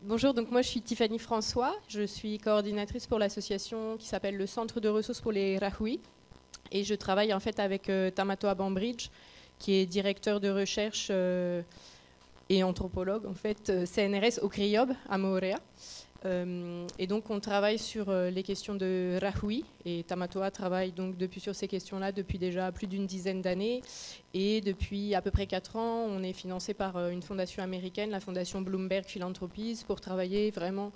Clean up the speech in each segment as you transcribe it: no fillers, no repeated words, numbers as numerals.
Bonjour, donc moi je suis Tiffany François, je suis coordinatrice pour l'association qui s'appelle le Centre de ressources pour les Rahui et je travaille en fait avec Tamatoa Bambridge qui est directeur de recherche et anthropologue en fait CNRS au CRIOB à Moorea. Et donc on travaille sur les questions de Rahui et Tamatoa travaille donc sur ces questions-là depuis déjà plus d'une dizaine d'années et depuis à peu près 4 ans on est financé par une fondation américaine, la fondation Bloomberg Philanthropies, pour travailler vraiment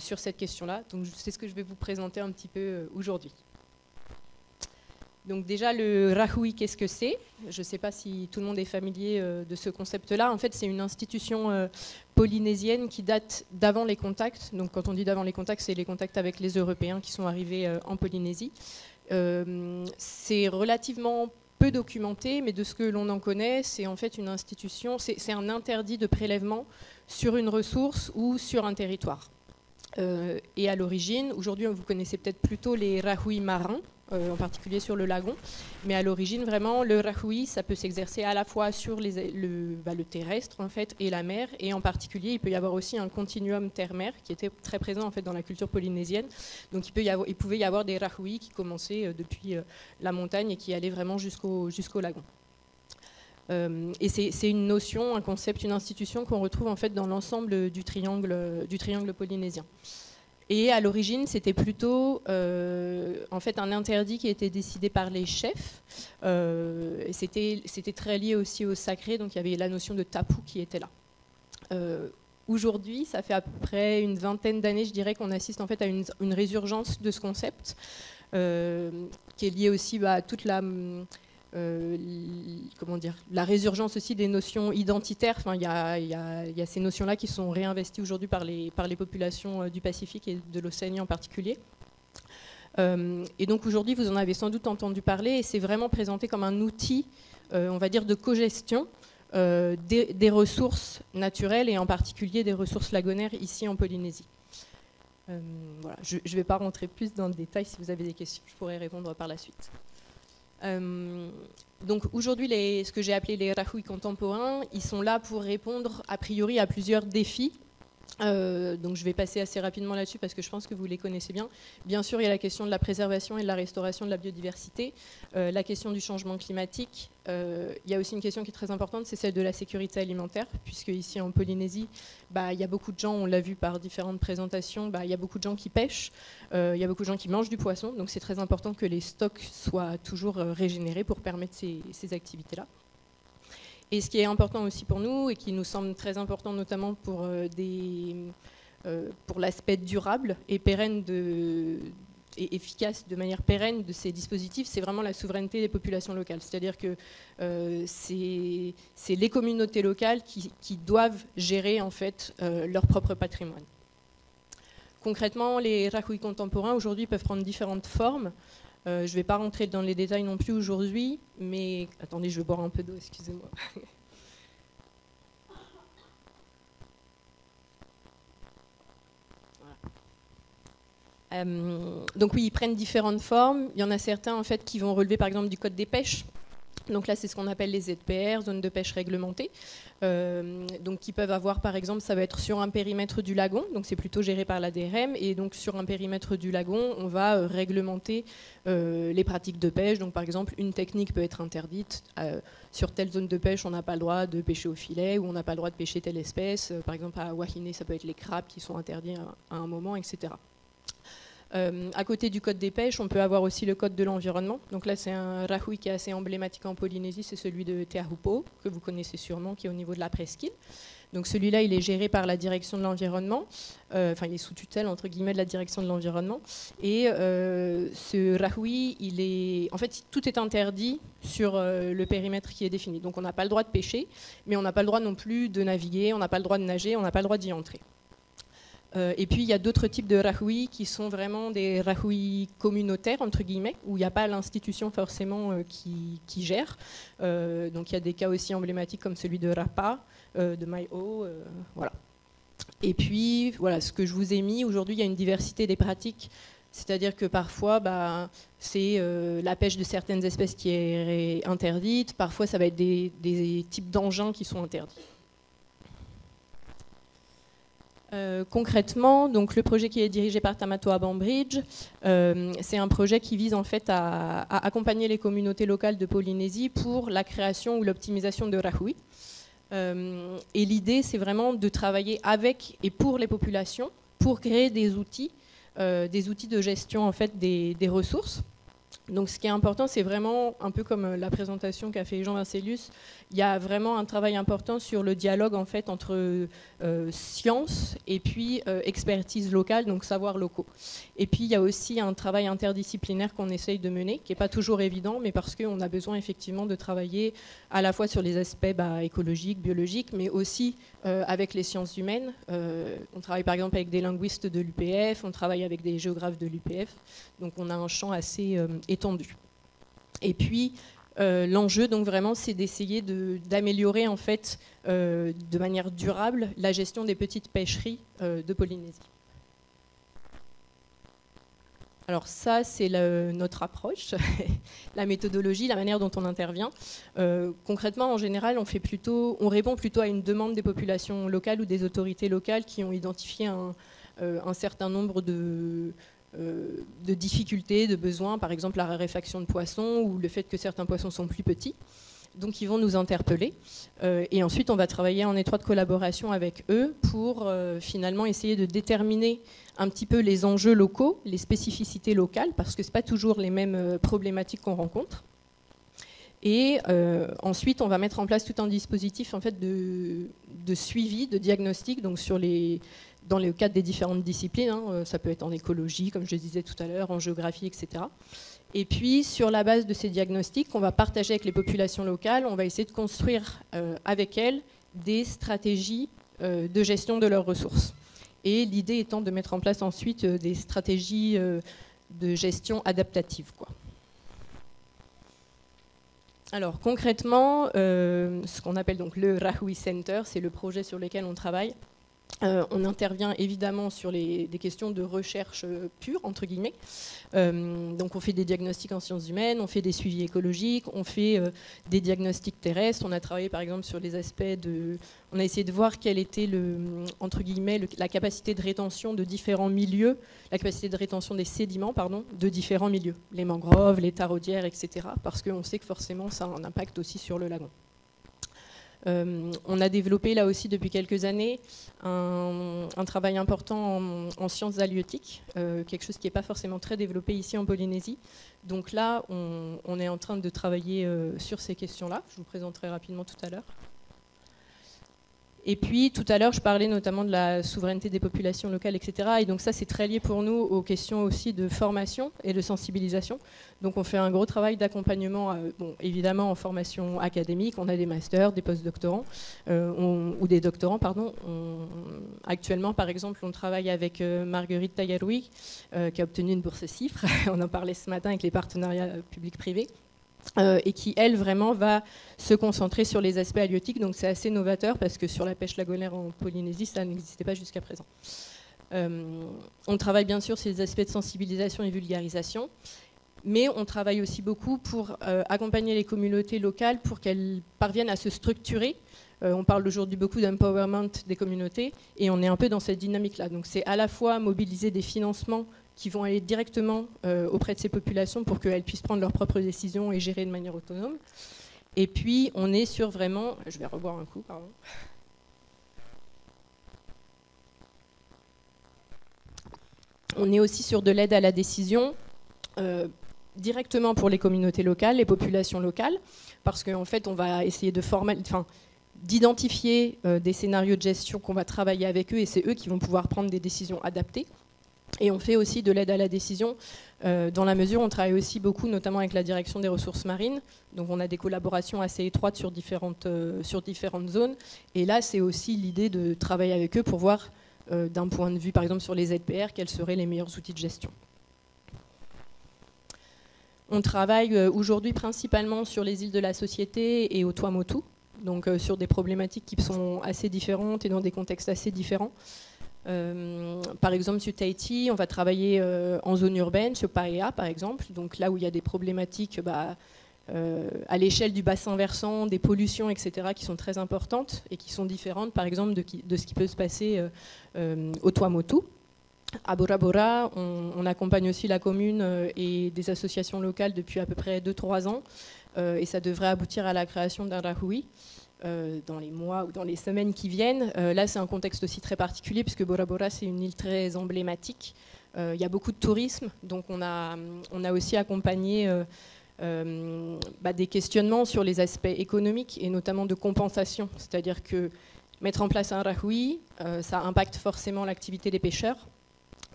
sur cette question-là. Donc c'est ce que je vais vous présenter un petit peu aujourd'hui. Donc déjà, le Rahui, qu'est-ce que c'est? Je ne sais pas si tout le monde est familier de ce concept-là. En fait, c'est une institution polynésienne qui date d'avant les contacts. Donc quand on dit d'avant les contacts, c'est les contacts avec les Européens qui sont arrivés en Polynésie. C'est relativement peu documenté, mais de ce que l'on en connaît, c'est en fait une institution, c'est un interdit de prélèvement sur une ressource ou sur un territoire. Et à l'origine, aujourd'hui, vous connaissez peut-être plutôt les Rahui marins, en particulier sur le lagon. Mais à l'origine, vraiment, le Rahui, ça peut s'exercer à la fois sur le terrestre en fait, et la mer. Et en particulier, il peut y avoir aussi un continuum terre-mer qui était très présent en fait, dans la culture polynésienne. Donc il pouvait y avoir des Rahui qui commençaient depuis la montagne et qui allaient vraiment jusqu'au lagon. Et c'est une notion, un concept, une institution qu'on retrouve en fait, dans l'ensemble du triangle polynésien. Et à l'origine, c'était plutôt en fait, un interdit qui a été décidé par les chefs. C'était très lié aussi au sacré, donc il y avait la notion de tapu qui était là. Aujourd'hui, ça fait à peu près une vingtaine d'années, je dirais, qu'on assiste en fait, à une résurgence de ce concept, qui est liée aussi à toute la résurgence aussi des notions identitaires. Enfin, il y a ces notions-là qui sont réinvesties aujourd'hui par les populations du Pacifique et de l'Océanie en particulier. Et donc aujourd'hui, vous en avez sans doute entendu parler, et c'est vraiment présenté comme un outil, on va dire, de cogestion des ressources naturelles et en particulier des ressources lagonaires ici en Polynésie. Voilà. Je ne vais pas rentrer plus dans le détail. Si vous avez des questions, je pourrais répondre par la suite. Donc aujourd'hui, ce que j'ai appelé les Rahui contemporains, ils sont là pour répondre a priori à plusieurs défis. Donc je vais passer assez rapidement là-dessus parce que je pense que vous les connaissez bien. Bien sûr, il y a la question de la préservation et de la restauration de la biodiversité, la question du changement climatique. Il y a aussi une question qui est très importante, c'est celle de la sécurité alimentaire, puisque ici en Polynésie, il y a beaucoup de gens, on l'a vu par différentes présentations, il y a beaucoup de gens qui pêchent, il y a beaucoup de gens qui mangent du poisson, donc c'est très important que les stocks soient toujours régénérés pour permettre ces activités-là. Et ce qui est important aussi pour nous, et qui nous semble très important notamment pour l'aspect durable et pérenne et efficace de manière pérenne de ces dispositifs, c'est vraiment la souveraineté des populations locales. C'est-à-dire que c'est les communautés locales qui doivent gérer en fait, leur propre patrimoine. Concrètement, les Rahui contemporains aujourd'hui peuvent prendre différentes formes. Je ne vais pas rentrer dans les détails non plus aujourd'hui, mais attendez, je vais boire un peu d'eau, excusez-moi. Donc oui, ils prennent différentes formes. Il y en a certains en fait, qui vont relever par exemple du code des pêches. Donc là, c'est ce qu'on appelle les ZPR, zones de pêche réglementées. Donc qui peuvent avoir, par exemple, ça va être sur un périmètre du lagon, donc c'est plutôt géré par la DRM, et donc sur un périmètre du lagon, on va réglementer les pratiques de pêche. Donc par exemple, une technique peut être interdite. Sur telle zone de pêche, on n'a pas le droit de pêcher au filet, ou on n'a pas le droit de pêcher telle espèce. Par exemple, à Wahine, ça peut être les crabes qui sont interdits à un moment, etc. À côté du code des pêches, on peut avoir aussi le code de l'environnement. Donc là, c'est un Rahui qui est assez emblématique en Polynésie, c'est celui de Te Ahupo'o, que vous connaissez sûrement, qui est au niveau de la presqu'île. Donc celui-là, il est géré par la direction de l'environnement, enfin il est sous tutelle, entre guillemets, de la direction de l'environnement. Et ce Rahui, en fait, tout est interdit sur le périmètre qui est défini. Donc on n'a pas le droit de pêcher, mais on n'a pas le droit non plus de naviguer, on n'a pas le droit de nager, on n'a pas le droit d'y entrer. Et puis il y a d'autres types de Rahui qui sont vraiment des Rahui communautaires, entre guillemets, où il n'y a pas l'institution forcément qui gère. Donc il y a des cas aussi emblématiques comme celui de Rapa, de Mai'o, voilà. Et puis voilà, ce que je vous ai mis, aujourd'hui il y a une diversité des pratiques, c'est-à-dire que parfois c'est la pêche de certaines espèces qui est interdite, parfois ça va être des types d'engins qui sont interdits. Concrètement, donc le projet qui est dirigé par Tamato Abambridge, c'est un projet qui vise en fait à accompagner les communautés locales de Polynésie pour la création ou l'optimisation de Rahui. Et l'idée, c'est vraiment de travailler avec et pour les populations pour créer des outils de gestion en fait des ressources. Donc ce qui est important, c'est vraiment, un peu comme la présentation qu'a fait Jean Vincelius, il y a vraiment un travail important sur le dialogue en fait, entre science et puis expertise locale, donc savoirs locaux. Et puis il y a aussi un travail interdisciplinaire qu'on essaye de mener, qui n'est pas toujours évident, mais parce qu'on a besoin effectivement de travailler à la fois sur les aspects écologiques, biologiques, mais aussi avec les sciences humaines. On travaille par exemple avec des linguistes de l'UPF, on travaille avec des géographes de l'UPF, donc on a un champ assez étendu. Et puis l'enjeu, donc vraiment, c'est d'essayer d'améliorer en fait de manière durable la gestion des petites pêcheries de Polynésie. Alors ça, c'est notre approche, la méthodologie, la manière dont on intervient. Concrètement, en général, on répond plutôt à une demande des populations locales ou des autorités locales qui ont identifié un certain nombre de difficultés, de besoins, par exemple la raréfaction de poissons ou le fait que certains poissons sont plus petits. Donc ils vont nous interpeller et ensuite on va travailler en étroite collaboration avec eux pour finalement essayer de déterminer un petit peu les enjeux locaux, les spécificités locales, parce que ce n'est pas toujours les mêmes problématiques qu'on rencontre. Et ensuite on va mettre en place tout un dispositif en fait, de suivi, de diagnostic, donc dans le cadre des différentes disciplines, ça peut être en écologie, comme je le disais tout à l'heure, en géographie, etc. Et puis, sur la base de ces diagnostics qu'on va partager avec les populations locales, on va essayer de construire avec elles des stratégies de gestion de leurs ressources. Et l'idée étant de mettre en place ensuite des stratégies de gestion adaptative, quoi. Alors, concrètement, ce qu'on appelle donc le Rahui Center, c'est le projet sur lequel on travaille. On intervient évidemment sur des questions de recherche pure, entre guillemets. Donc on fait des diagnostics en sciences humaines, on fait des suivis écologiques, on fait des diagnostics terrestres. On a travaillé par exemple sur les aspects on a essayé de voir quelle était entre guillemets, la capacité de rétention de différents milieux, la capacité de rétention des sédiments, de différents milieux. Les mangroves, les taraudières, etc. Parce qu'on sait que forcément ça a un impact aussi sur le lagon. On a développé là aussi depuis quelques années un travail important en sciences halieutiques, quelque chose qui n'est pas forcément très développé ici en Polynésie. Donc là, on est en train de travailler sur ces questions-là. Je vous présenterai rapidement tout à l'heure. Et puis, tout à l'heure, je parlais notamment de la souveraineté des populations locales, etc. Et donc ça, c'est très lié pour nous aux questions aussi de formation et de sensibilisation. Donc on fait un gros travail d'accompagnement, évidemment en formation académique. On a des masters, des post-doctorants, ou des doctorants, pardon. Actuellement, par exemple, on travaille avec Marguerite Tayaroui, qui a obtenu une bourse CIFRE. On en parlait ce matin avec les partenariats publics-privés. Et qui, elle, vraiment va se concentrer sur les aspects halieutiques. Donc c'est assez novateur parce que sur la pêche lagonaire en Polynésie, ça n'existait pas jusqu'à présent. On travaille bien sûr sur les aspects de sensibilisation et vulgarisation, mais on travaille aussi beaucoup pour accompagner les communautés locales pour qu'elles parviennent à se structurer. On parle aujourd'hui beaucoup d'empowerment des communautés et on est un peu dans cette dynamique-là. Donc c'est à la fois mobiliser des financements qui vont aller directement auprès de ces populations pour qu'elles puissent prendre leurs propres décisions et gérer de manière autonome. Et puis, on est sur vraiment... Je vais reboire un coup, pardon. On est aussi sur de l'aide à la décision directement pour les communautés locales, les populations locales, parce qu'en fait, on va essayer d'identifier des scénarios de gestion qu'on va travailler avec eux et c'est eux qui vont pouvoir prendre des décisions adaptées. Et on fait aussi de l'aide à la décision dans la mesure où on travaille aussi beaucoup, notamment avec la direction des ressources marines. Donc on a des collaborations assez étroites sur différentes zones. Et là, c'est aussi l'idée de travailler avec eux pour voir, d'un point de vue, par exemple, sur les ZPR, quels seraient les meilleurs outils de gestion. On travaille aujourd'hui principalement sur les îles de la Société et au Tuamotu, donc sur des problématiques qui sont assez différentes et dans des contextes assez différents. Par exemple sur Tahiti, on va travailler en zone urbaine, sur Paea par exemple, donc là où il y a des problématiques à l'échelle du bassin versant, des pollutions, etc., qui sont très importantes et qui sont différentes, par exemple, de ce qui peut se passer au Tuamotu. À Bora Bora, on accompagne aussi la commune et des associations locales depuis à peu près 2-3 ans, et ça devrait aboutir à la création d'un rahui dans les mois ou dans les semaines qui viennent. Là, c'est un contexte aussi très particulier, puisque Bora Bora, c'est une île très emblématique. Il y a beaucoup de tourisme, donc on a aussi accompagné des questionnements sur les aspects économiques et notamment de compensation. C'est-à-dire que mettre en place un rahui, ça impacte forcément l'activité des pêcheurs.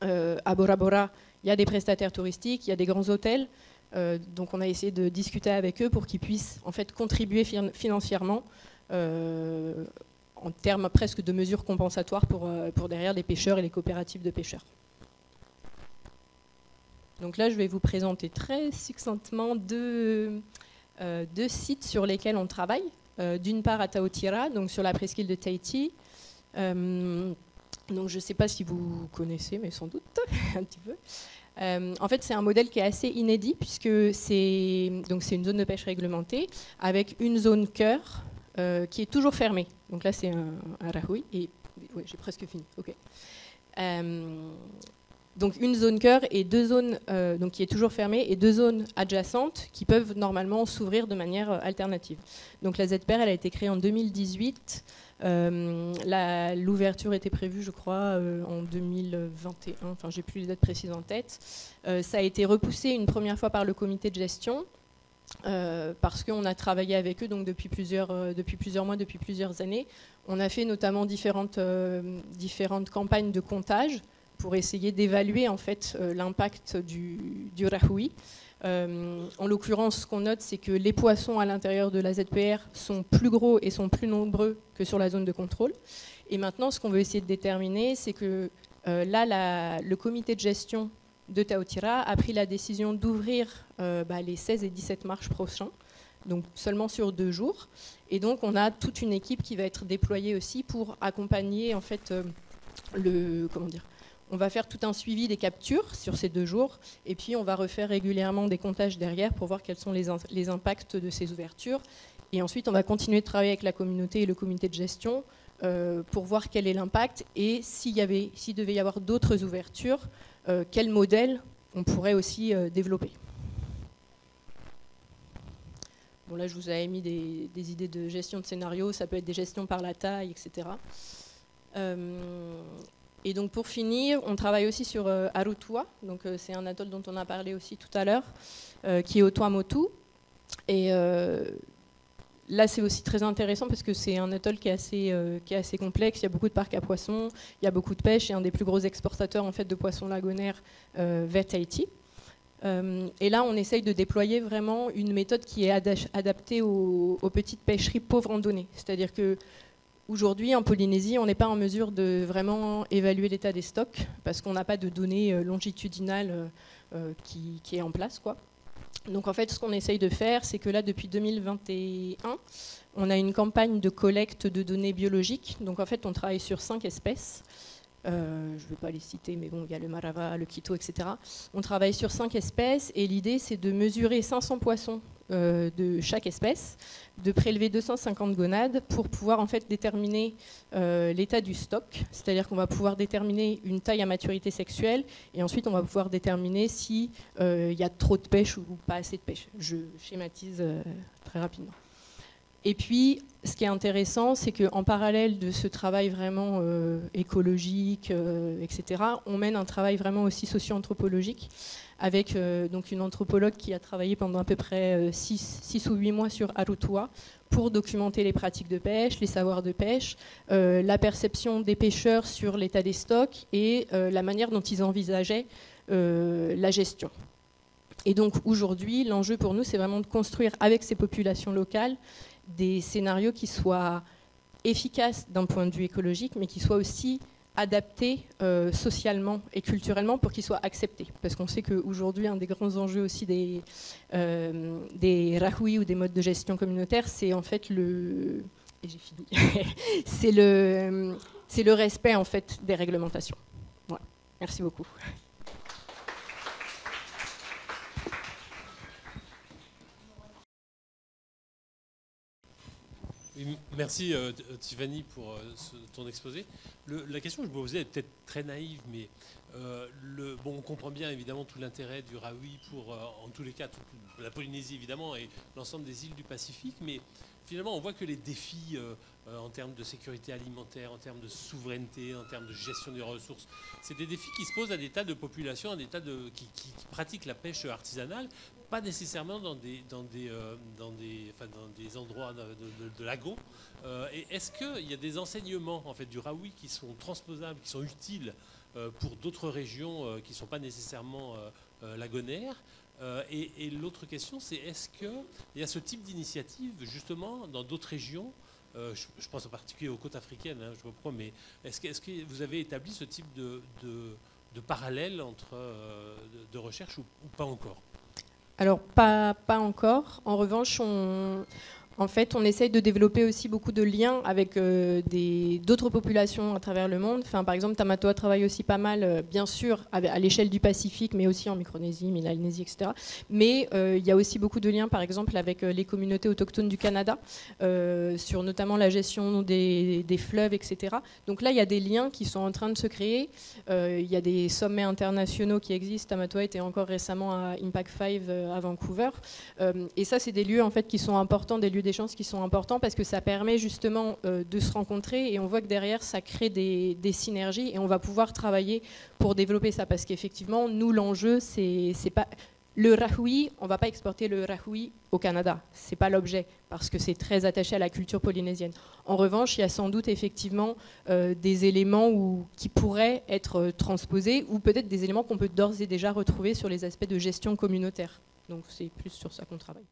À Bora Bora, il y a des prestataires touristiques, il y a des grands hôtels. Donc on a essayé de discuter avec eux pour qu'ils puissent en fait contribuer financièrement en termes presque de mesures compensatoires pour derrière les pêcheurs et les coopératives de pêcheurs. Donc là, je vais vous présenter très succinctement deux sites sur lesquels on travaille. D'une part à Taotira, donc sur la presqu'île de Tahiti. Donc je ne sais pas si vous connaissez, mais sans doute un petit peu. En fait, c'est un modèle qui est assez inédit puisque c'est une zone de pêche réglementée avec une zone cœur qui est toujours fermée. Donc là, c'est un rahui et ouais, j'ai presque fini. Ok. Donc une zone cœur et deux zones donc qui est toujours fermée et deux zones adjacentes qui peuvent normalement s'ouvrir de manière alternative. Donc la ZPR, elle a été créée en 2018. L'ouverture était prévue, je crois, en 2021. Enfin, j'ai plus les dates précises en tête. Ça a été repoussé une première fois par le comité de gestion parce qu'on a travaillé avec eux donc depuis plusieurs mois, depuis plusieurs années. On a fait notamment différentes campagnes de comptage pour essayer d'évaluer en fait l'impact du rahui. En l'occurrence, ce qu'on note, c'est que les poissons à l'intérieur de la ZPR sont plus gros et sont plus nombreux que sur la zone de contrôle. Et maintenant, ce qu'on veut essayer de déterminer, c'est que le comité de gestion de Taotira a pris la décision d'ouvrir les 16 et 17 mars prochains, donc seulement sur 2 jours. Et donc, on a toute une équipe qui va être déployée aussi pour accompagner en fait on va faire tout un suivi des captures sur ces 2 jours et puis on va refaire régulièrement des comptages derrière pour voir quels sont les impacts de ces ouvertures. Et ensuite, on va continuer de travailler avec la communauté et le comité de gestion pour voir quel est l'impact et s'il devait y avoir d'autres ouvertures, quel modèle on pourrait aussi développer. Bon, là, je vous avais mis des idées de gestion de scénario, ça peut être des gestions par la taille, etc. Et donc pour finir, on travaille aussi sur Arutua, donc c'est un atoll dont on a parlé aussi tout à l'heure, qui est au Tuamotu. Et là c'est aussi très intéressant parce que c'est un atoll qui est assez complexe, il y a beaucoup de parcs à poissons, il y a beaucoup de pêche, c'est un des plus gros exportateurs en fait, de poissons lagonaires vers Tahiti. Et là on essaye de déployer vraiment une méthode qui est adaptée aux petites pêcheries pauvres en données. C'est-à-dire que aujourd'hui, en Polynésie, on n'est pas en mesure de vraiment évaluer l'état des stocks parce qu'on n'a pas de données longitudinales qui est en place, quoi. Donc en fait, ce qu'on essaye de faire, c'est que là, depuis 2021, on a une campagne de collecte de données biologiques. Donc en fait, on travaille sur 5 espèces. Je ne vais pas les citer, mais bon, il y a le marava, le quito, etc. On travaille sur 5 espèces et l'idée, c'est de mesurer 500 poissons de chaque espèce, de prélever 250 gonades pour pouvoir en fait déterminer l'état du stock, c'est-à-dire qu'on va pouvoir déterminer une taille à maturité sexuelle et ensuite on va pouvoir déterminer si y a trop de pêche ou pas assez de pêche. Je schématise très rapidement. Et puis, ce qui est intéressant, c'est qu'en parallèle de ce travail vraiment écologique, etc., on mène un travail vraiment aussi socio-anthropologique avec donc une anthropologue qui a travaillé pendant à peu près 6 ou 8 mois sur Arutua pour documenter les pratiques de pêche, les savoirs de pêche, la perception des pêcheurs sur l'état des stocks et la manière dont ils envisageaient la gestion. Et donc aujourd'hui, l'enjeu pour nous, c'est vraiment de construire avec ces populations locales des scénarios qui soient efficaces d'un point de vue écologique, mais qui soient aussi adaptés socialement et culturellement pour qu'ils soient acceptés. Parce qu'on sait qu'aujourd'hui, un des grands enjeux aussi des rahui ou des modes de gestion communautaire, c'est en fait et j'ai fini, c'est le respect en fait des réglementations. Voilà. Merci beaucoup. Merci Tiffany pour ton exposé. La question que je me posais est peut-être très naïve, mais on comprend bien évidemment tout l'intérêt du Rahui pour, en tous les cas, la Polynésie évidemment et l'ensemble des îles du Pacifique, mais finalement on voit que les défis en termes de sécurité alimentaire, en termes de souveraineté, en termes de gestion des ressources, c'est des défis qui se posent à des tas de populations, à des tas qui pratiquent la pêche artisanale, pas nécessairement dans des endroits de lagons. Et est-ce qu'il y a des enseignements en fait, du Rahui qui sont transposables, qui sont utiles pour d'autres régions qui ne sont pas nécessairement lagonaires? Et l'autre question, c'est est-ce qu'il y a ce type d'initiative justement dans d'autres régions? Je pense en particulier aux côtes africaines, hein, je vois pourquoi, mais est-ce que vous avez établi ce type de parallèle entre de recherche ou pas encore? Alors, pas encore. En revanche, en fait, on essaye de développer aussi beaucoup de liens avec d'autres populations à travers le monde. Enfin, par exemple, Tamatoa travaille aussi pas mal, bien sûr, à l'échelle du Pacifique, mais aussi en Micronésie, Mélanésie, etc. Mais il y a aussi beaucoup de liens, par exemple, avec les communautés autochtones du Canada, sur notamment la gestion des fleuves, etc. Donc là, il y a des liens qui sont en train de se créer. Il y a des sommets internationaux qui existent. Tamatoa était encore récemment à Impact 5 à Vancouver. Et ça, c'est des lieux en fait, qui sont importants, des lieux d'échange qui sont importants parce que ça permet justement de se rencontrer et on voit que derrière ça crée des synergies et on va pouvoir travailler pour développer ça parce qu'effectivement nous l'enjeu c'est pas le Rahui, on ne va pas exporter le Rahui au Canada, ce n'est pas l'objet parce que c'est très attaché à la culture polynésienne. En revanche, il y a sans doute effectivement des éléments qui pourraient être transposés ou peut-être des éléments qu'on peut d'ores et déjà retrouver sur les aspects de gestion communautaire. Donc c'est plus sur ça qu'on travaille.